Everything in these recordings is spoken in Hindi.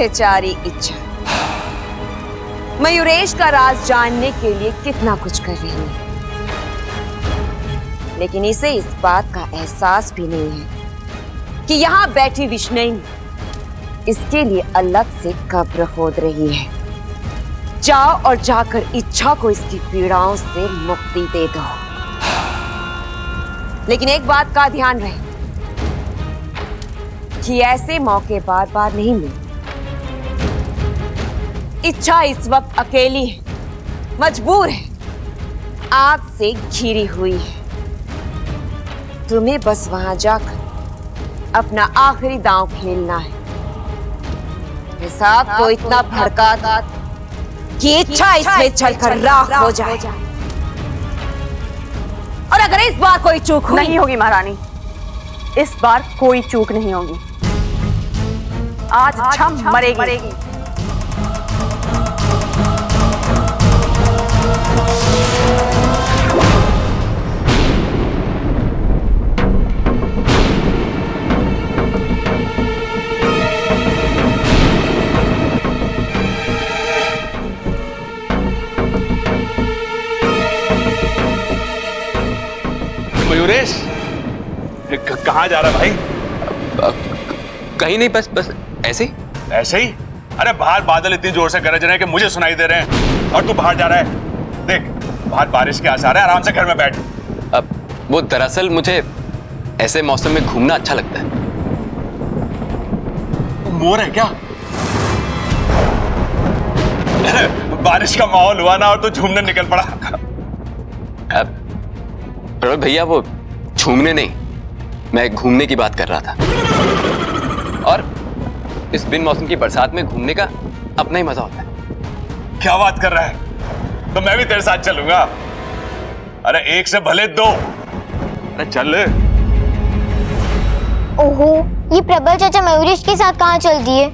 बेचारी इच्छा मयूरेश का राज जानने के लिए कितना कुछ कर रही है, लेकिन इसे इस बात का एहसास भी नहीं है कि यहाँ बैठी विष्णु इसके लिए अलग से कब्र खोद रही है। जाओ और जाकर इच्छा को इसकी पीड़ाओं से मुक्ति दे दो। लेकिन एक बात का ध्यान रहे कि ऐसे मौके बार बार नहीं मिलते। इच्छा इस वक्त अकेली है, मजबूर है, आग से घिरी हुई है। तुम्हें बस वहां जाकर अपना आखिरी दांव खेलना है। हिसाब को इतना भड़का था कि इच्छा इसमें चलकर राख हो जाए। और अगर इस बार कोई चूक हुई नहीं होगी महारानी, इस बार कोई चूक नहीं होगी। आज इच्छा मरेगी। मयूरेश, कहाँ जा रहा भाई? कहीं नहीं, बस ऐसे ही। ऐसे ही? अरे बाहर बादल इतनी जोर से गरज रहे हैं कि मुझे सुनाई दे रहे हैं, और तू बाहर जा रहा है। देख, बाहर बारिश के आसार है, आराम से घर में बैठ। अब वो दरअसल मुझे ऐसे मौसम में घूमना अच्छा लगता है। मोर है क्या? अरे बारिश का माहौल हुआ ना और तू झूमने निकल पड़ा। अब भैया वो झूमने नहीं, मैं घूमने की बात कर रहा था। और इस बिन मौसम की बरसात में घूमने का अपना ही मजा होता है। क्या बात कर रहा है? तो मैं भी तेरे साथ चलूंगा। अरे एक से भले दो। अरे चल। ओहो, ये प्रबल चाचा मयूरेश के साथ कहाँ चल दिए?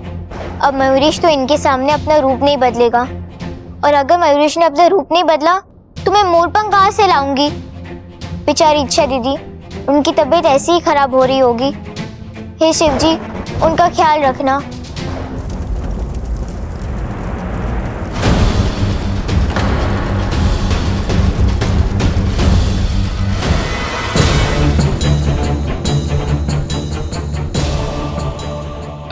अब मयूरेश तो इनके सामने अपना रूप नहीं बदलेगा, और अगर मयूरेश ने अपना रूप नहीं बदला तो मैं मोरपंख कहाँ से लाऊंगी? बेचारी इच्छा दीदी, उनकी तबीयत ऐसी ही खराब हो रही होगी। हे शिव जी, उनका ख्याल रखना।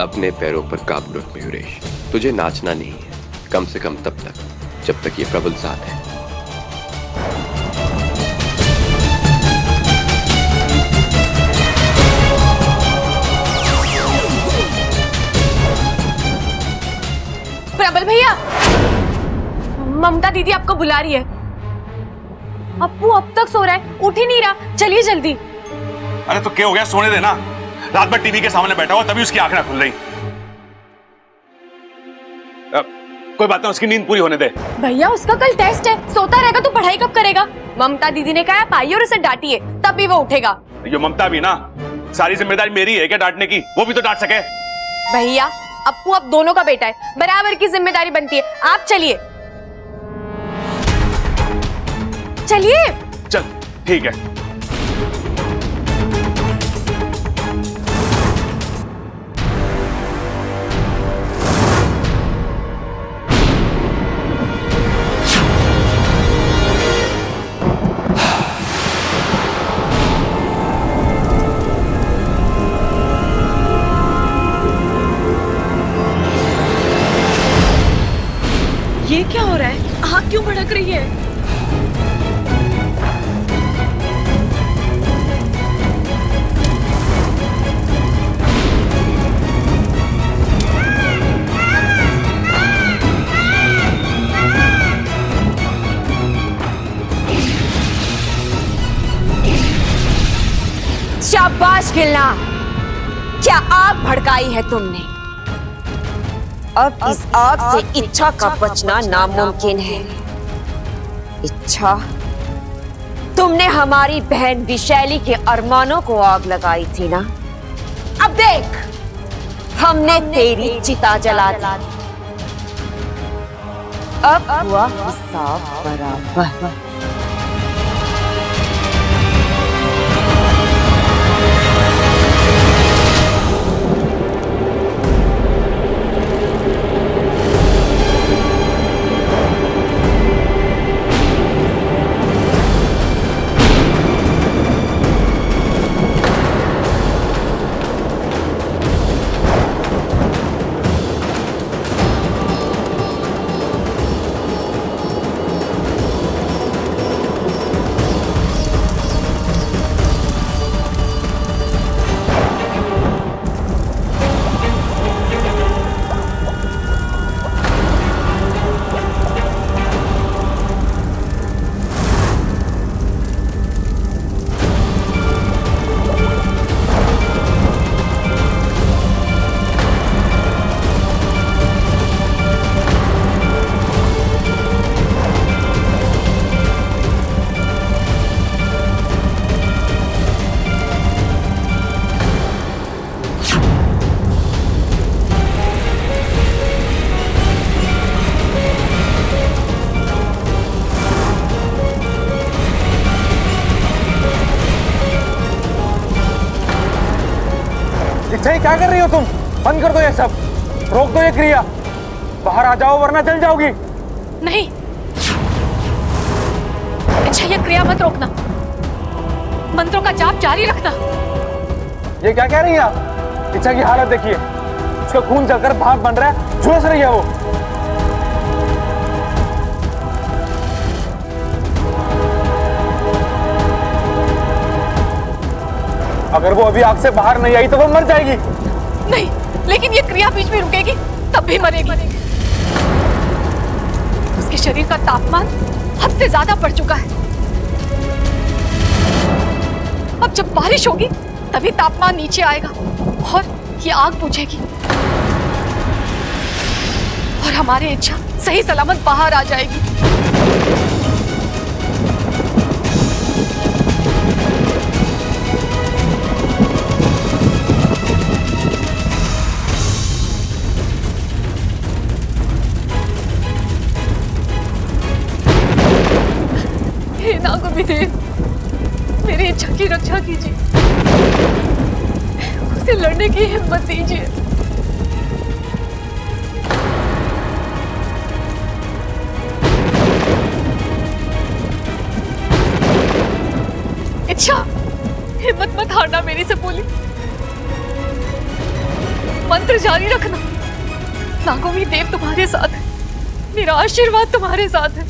अपने पैरों पर काबू रख मयूरेश, तुझे नाचना नहीं है, कम से कम तब तक जब तक ये प्रबल साथ है। प्रबल भैया, ममता दीदी आपको बुला रही है। अप्पू अब तक सो रहा है, उठ ही नहीं रहा। चलिए जल्दी। अरे तो क्या हो गया? सोने देना। रात भर टीवी के सामने बैठा हुआ, तभी उसकी आंखें ना खुल रही। कोई बात नहीं, उसकी नींद पूरी होने दे। भैया उसका कल टेस्ट है, सोता रहेगा तो पढ़ाई कब करेगा? ममता दीदी ने कहा पाइए और उसे डांटिए, तभी वो उठेगा। ये ममता भी ना, सारी जिम्मेदारी मेरी है क्या डांटने की? वो भी तो डांट सके। भैया अप्पू अब दोनों का बेटा है, बराबर की जिम्मेदारी बनती है। आप चलिए। चलिए। चल ठीक है। ये क्या हो रहा है? आग क्यों भड़क रही है? शाबाश खिलना, क्या आग भड़काई है तुमने। अब इस आग से इच्छा का बचना नामुमकिन है। इच्छा, तुमने हमारी बहन विशैली के अरमानों को आग लगाई थी ना। अब देख, हमने तेरी चिता जला दी। अब हुआ हिसाब बराबर। अच्छा, ये क्या कर रही हो तुम? बंद कर दो ये सब, रोक दो ये क्रिया। बाहर आ जाओ वरना जल जाओगी। नहीं, अच्छा ये क्रिया मत रोकना, मंत्रों का जाप जारी रखना। ये क्या कह रही हैं आप? इच्छा की हालत देखिए, उसका खून जलकर भाप बन रहा है, झुलस रही है वो। अगर वो अभी आग से बाहर नहीं आई तो वो मर जाएगी। नहीं, लेकिन ये क्रिया बीच में रुकेगी तब भी मरेगी। उसके शरीर का तापमान हद से ज्यादा बढ़ चुका है। अब जब बारिश होगी तभी तापमान नीचे आएगा और ये आग बुझेगी और हमारी इच्छा सही सलामत बाहर आ जाएगी। हे नागविदेव, मेरी इच्छा की रक्षा कीजिए, उसे लड़ने की हिम्मत दीजिए। इच्छा, हिम्मत मत हारना, मेरी से बोली। मंत्र जारी रखना, नागोमी देव तुम्हारे साथ है, मेरा आशीर्वाद तुम्हारे साथ है।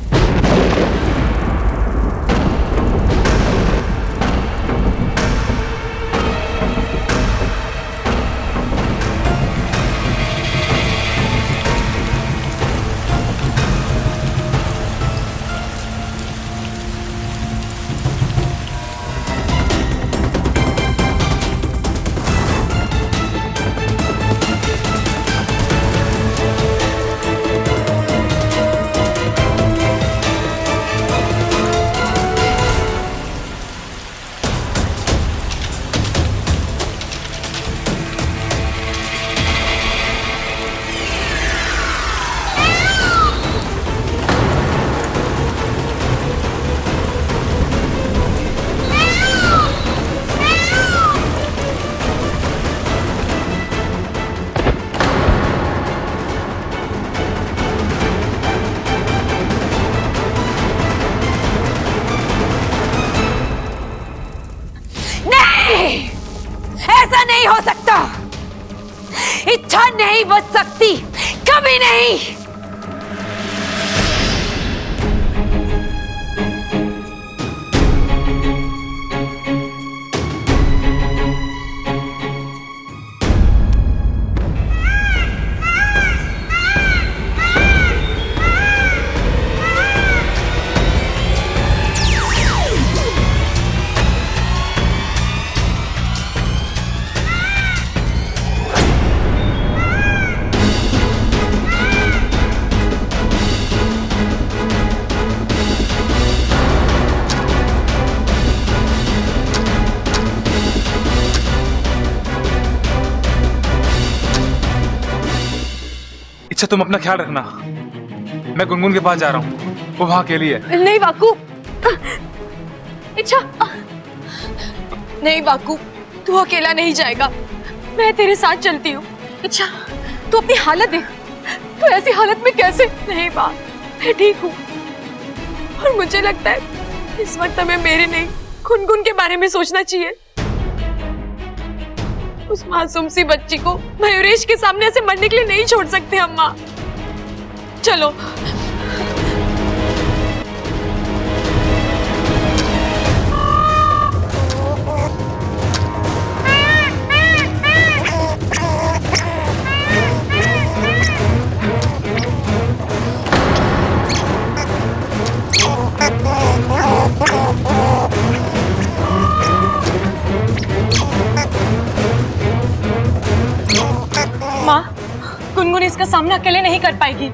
ऐसा नहीं हो सकता, इच्छा नहीं बच सकती, कभी नहीं। अच्छा, तुम अपना ख्याल रखना, मैं गुनगुन के पास जा रहा हूँ, वो वहां अकेली है। नहीं बाकू, इच्छा, नहीं बाकू, तू अकेला नहीं जाएगा, मैं तेरे साथ चलती हूँ। इच्छा, तू अपनी हालत देख, तू ऐसी हालत में कैसे? नहीं बा, मैं ठीक हूँ और मुझे लगता है इस वक्त हमें मेरे नहीं गुनगुन के बारे में सोचना चाहिए। उस मासूम सी बच्ची को मयूरेश के सामने ऐसे मरने के लिए नहीं छोड़ सकते अम्मा। चलो। माँ, गुनगुन इसका सामना अकेले नहीं कर पाएगी।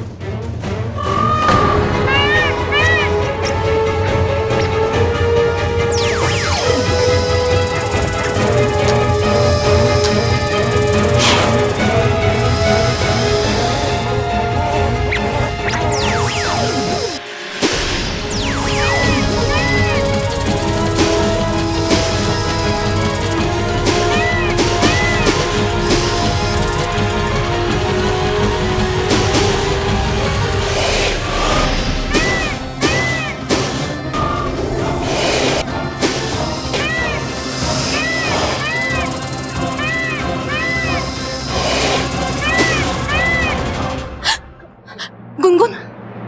गुनगुन,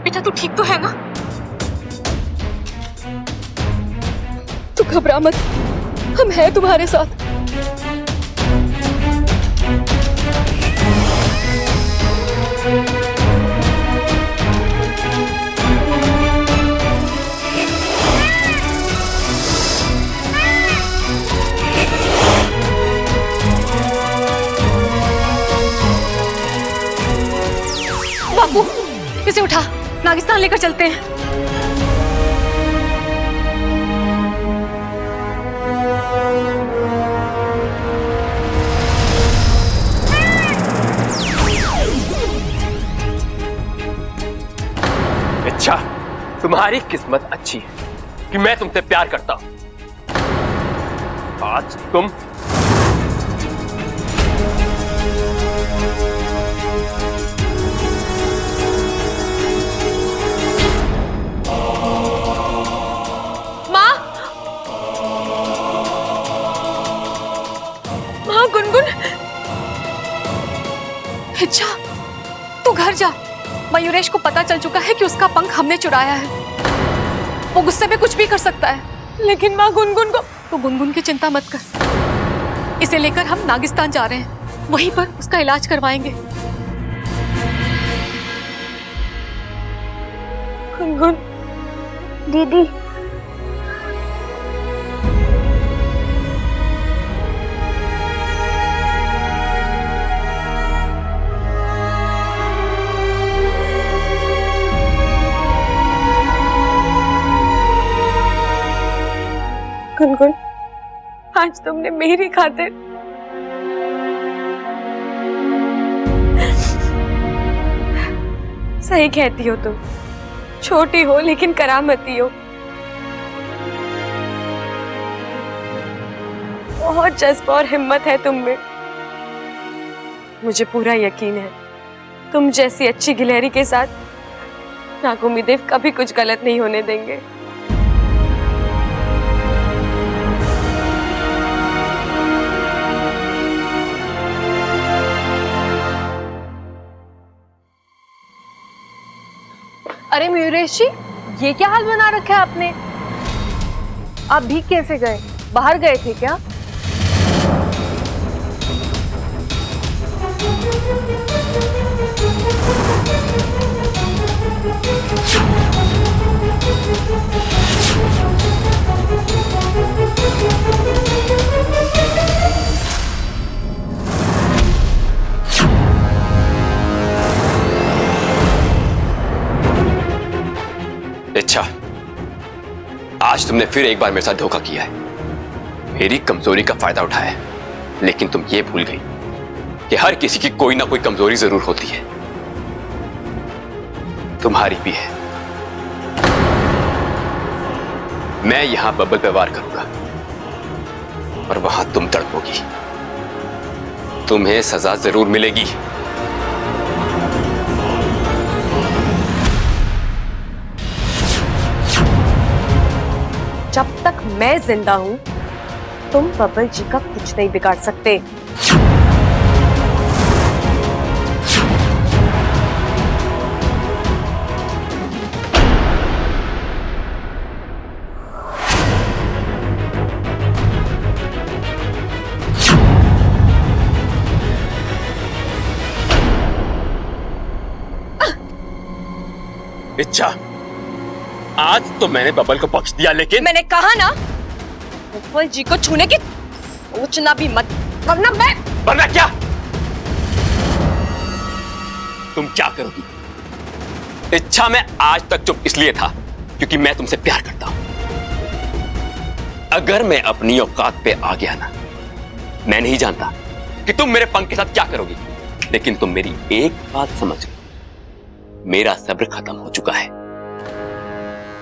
बेटा तू ठीक तो है ना? तू घबरा मत, हम हैं तुम्हारे साथ। बाबू, इसे उठा, नागिस्तान लेकर चलते हैं। अच्छा, तुम्हारी किस्मत अच्छी है कि मैं तुमसे प्यार करता हूं। आज तुम गुनगुन, अच्छा तू घर जा। मयूरेश को पता चल चुका है कि उसका पंख हमने चुराया है। वो गुस्से में कुछ भी कर सकता है। लेकिन माँ गुनगुन को, तू गुनगुन की चिंता मत कर। इसे लेकर हम नागिस्तान जा रहे हैं, वहीं पर उसका इलाज करवाएंगे। गुनगुन दीदी, गुनगुन, आज तुमने मेरी खातिर सही कहती हो। तुम छोटी हो लेकिन करामती हो। बहुत जज्बा और हिम्मत है तुम में। मुझे पूरा यकीन है तुम जैसी अच्छी गिलहरी के साथ नागोमीदेव कभी कुछ गलत नहीं होने देंगे। अरे मयूरेश जी, ये क्या हाल बना रखा है आपने? आप भीग कैसे गए? बाहर गए थे क्या? अच्छा, आज तुमने फिर एक बार मेरे साथ धोखा किया है। मेरी कमजोरी का फायदा उठाया है, लेकिन तुम ये भूल गई कि हर किसी की कोई ना कोई कमजोरी जरूर होती है। तुम्हारी भी है। मैं यहां बबल पे वार करूंगा और वहां तुम तड़पोगी। तुम्हें सजा जरूर मिलेगी। जब तक मैं जिंदा हूं, तुम बबल जी का कुछ नहीं बिगाड़ सकते। अच्छा, आज तो मैंने बबल को बख्श दिया, लेकिन मैंने कहा ना, बबल जी को छूने की सोचना भी मत, वरना क्या? तुम क्या करोगी? इच्छा मैं आज तक चुप इसलिए था क्योंकि मैं तुमसे प्यार करता हूं। अगर मैं अपनी औकात पे आ गया ना, मैं नहीं जानता कि तुम मेरे पंख के साथ क्या करोगी, लेकिन तुम मेरी एक बात समझ लो, मेरा सब्र खत्म हो चुका है।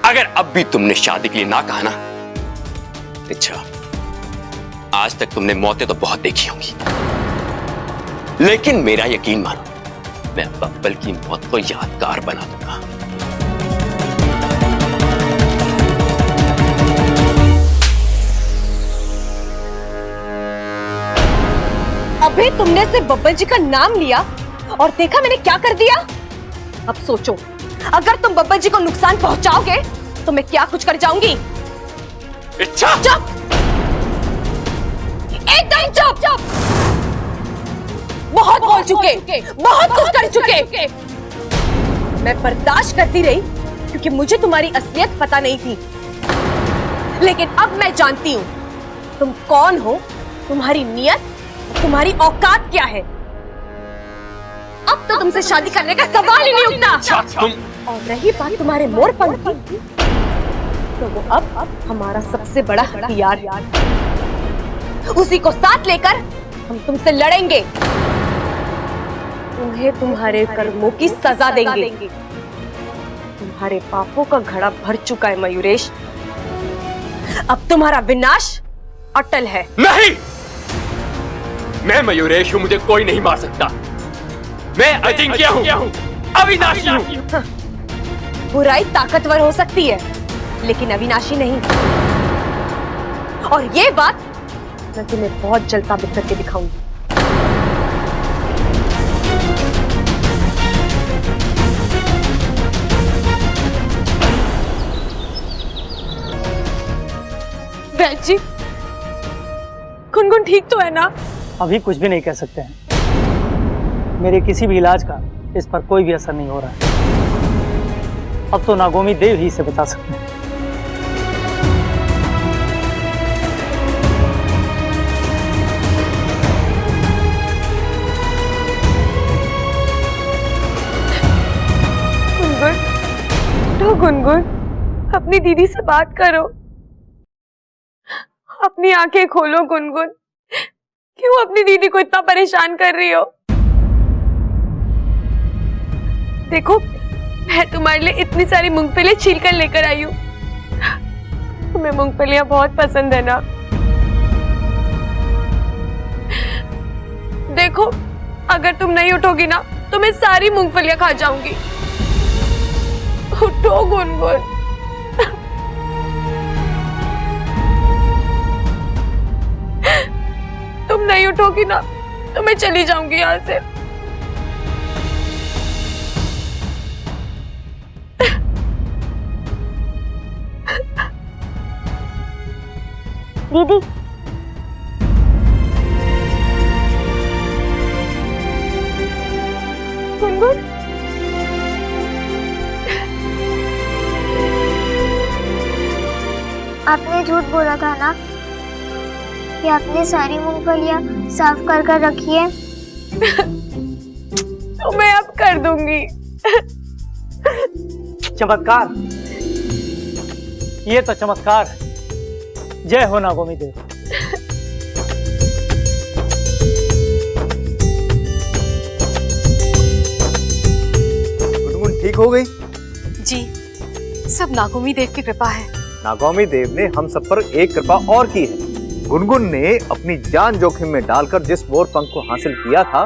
अगर अब भी तुमने शादी के लिए ना कहा ना, अच्छा, आज तक तुमने मौतें तो बहुत देखी होंगी, लेकिन मेरा यकीन मानो, मैं बब्बल की मौत को यादगार बना दूंगा। अबे तुमने से बब्बल जी का नाम लिया और देखा मैंने क्या कर दिया। अब सोचो, अगर तुम बब्बर जी को नुकसान पहुंचाओगे तो मैं क्या कुछ कर जाऊंगी। इच्छा, चुप, एकदम चुप चुप। बहुत बोल चुके, बहुत कुछ कर चुके। मैं बर्दाश्त करती रही क्योंकि मुझे तुम्हारी असलियत पता नहीं थी, लेकिन अब मैं जानती हूं तुम कौन हो, तुम्हारी नियत, तुम्हारी औकात क्या है। अब तो तुमसे शादी करने का सवाल ही नहीं उठता। तुम और रही बात तुम्हारे मोरपंख की, तो वो अब हमारा सबसे बड़ा हथियार, उसी को साथ लेकर हम तुमसे लड़ेंगे, तुम्हें तुम्हारे कर्मों की सजा देंगे। तुम्हारे पापों का घड़ा भर चुका है मयूरेश, अब तुम्हारा विनाश अटल है। नहीं, मैं मयूरेश हूं, मुझे कोई नहीं मार सकता। मैं अजिंक्य हूं, अविनाशी हूं। बुराई ताकतवर हो सकती है लेकिन अविनाशी नहीं, और ये बात मैं तुम्हें बहुत जल्द साबित करके दिखाऊंगी। बहन जी, गुनगुन ठीक तो है ना? अभी कुछ भी नहीं कह सकते हैं। मेरे किसी भी इलाज का इस पर कोई भी असर नहीं हो रहा है। अब तो नागोमी देव ही इसे बता सकते हैं। गुनगुन, तो गुनगुन अपनी दीदी से बात करो, अपनी आंखें खोलो गुनगुन। क्यों अपनी दीदी को इतना परेशान कर रही हो? देखो, मैं तुम्हारे लिए इतनी सारी मूंगफलियां छील कर लेकर आई हूँ। तुम्हें मूंगफलियां बहुत पसंद है ना? देखो, अगर तुम नहीं उठोगी ना तो मैं सारी मूंगफलियां खा जाऊंगी। उठो गुनगुन। तुम नहीं उठोगी ना तो मैं चली जाऊंगी यहाँ से। दीदी, गुनगुन, आपने झूठ बोला था ना कि आपने सारी मूंगफलियां साफ कर कर रखी है। तो मैं अब कर दूंगी। चमत्कार, ये तो चमत्कार है। जय हो नागोमी देव। गुनगुन ठीक हो गई? जी, सब नागोमी देव की कृपा है। नागोमी देव ने हम सब पर एक कृपा और की है। गुनगुन ने अपनी जान जोखिम में डालकर जिस मोरपंख को हासिल किया था,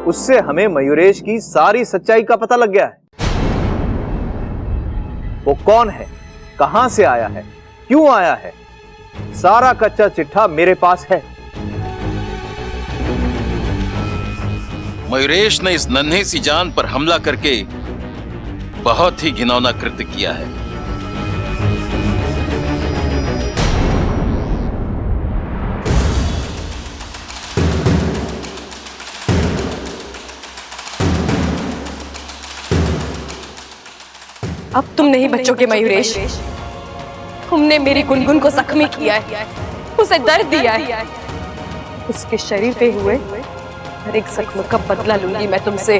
उससे हमें मयूरेश की सारी सच्चाई का पता लग गया है। वो कौन है, कहां से आया है, क्यों आया है, सारा कच्चा चिट्ठा मेरे पास है। मयूरेश ने इस नन्हे सी जान पर हमला करके बहुत ही घिनौना कृत्य किया है। अब तुम नहीं बचोगे मयूरेश। तुमने मेरी गुनगुन को जख्मी किया है, उसे दर्द दिया है। उसके शरीर पे हुए हर एक जख्म का बदला लूंगी मैं तुमसे।